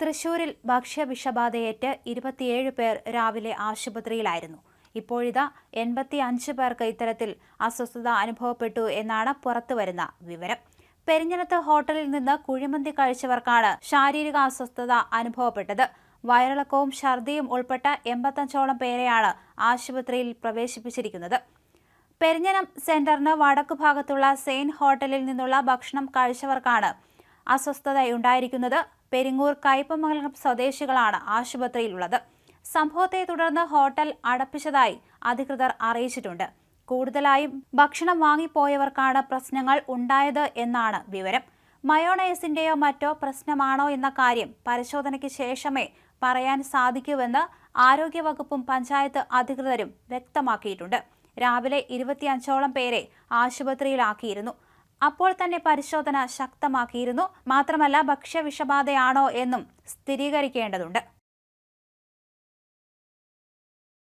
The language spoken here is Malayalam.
തൃശൂരിൽ ഭക്ഷ്യവിഷബാധയേറ്റ് 27 പേർ രാവിലെ ആശുപത്രിയിലായിരുന്നു. ഇപ്പോഴിതാ 85 പേർക്ക് ഇത്തരത്തിൽ അസ്വസ്ഥത അനുഭവപ്പെട്ടു എന്നാണ് പുറത്തുവരുന്ന വിവരം. പെരിഞ്ഞനത്ത് ഹോട്ടലിൽ നിന്ന് കുഴിമന്തി കഴിച്ചവർക്കാണ് ശാരീരിക അസ്വസ്ഥത അനുഭവപ്പെട്ടത്. വയറിളക്കവും ഛർദിയും ഉൾപ്പെട്ട 85ഓളം പേരെയാണ് ആശുപത്രിയിൽ പ്രവേശിപ്പിച്ചിരിക്കുന്നത്. പെരിഞ്ഞനം സെന്ററിന് വടക്കുഭാഗത്തുള്ള സെയിൻ ഹോട്ടലിൽ നിന്നുള്ള ഭക്ഷണം കഴിച്ചവർക്കാണ് അസ്വസ്ഥതയുണ്ടായിരിക്കുന്നത്. പെരിങ്ങൂർ കയ്പമംഗലം സ്വദേശികളാണ് ആശുപത്രിയിലുള്ളത്. സംഭവത്തെ തുടർന്ന് ഹോട്ടൽ അടപ്പിച്ചതായി അധികൃതർ അറിയിച്ചിട്ടുണ്ട്. കൂടുതലായും ഭക്ഷണം വാങ്ങിപ്പോയവർക്കാണ് പ്രശ്നങ്ങൾ ഉണ്ടായത് എന്നാണ് വിവരം. മയോണൈസിന്റെയോ മറ്റോ പ്രശ്നമാണോ എന്ന കാര്യം പരിശോധനയ്ക്ക് ശേഷമേ പറയാൻ സാധിക്കൂവെന്ന് ആരോഗ്യവകുപ്പും പഞ്ചായത്ത് അധികൃതരും വ്യക്തമാക്കിയിട്ടുണ്ട്. രാവിലെ 25ഓളം പേരെ ആശുപത്രിയിലാക്കിയിരുന്നു. അപ്പോൾ തന്നെ പരിശോധന ശക്തമാക്കിയിരുന്നു. മാത്രമല്ല ഭക്ഷ്യവിഷബാധയാണോ എന്നും സ്ഥിരീകരിക്കേണ്ടതുണ്ട്.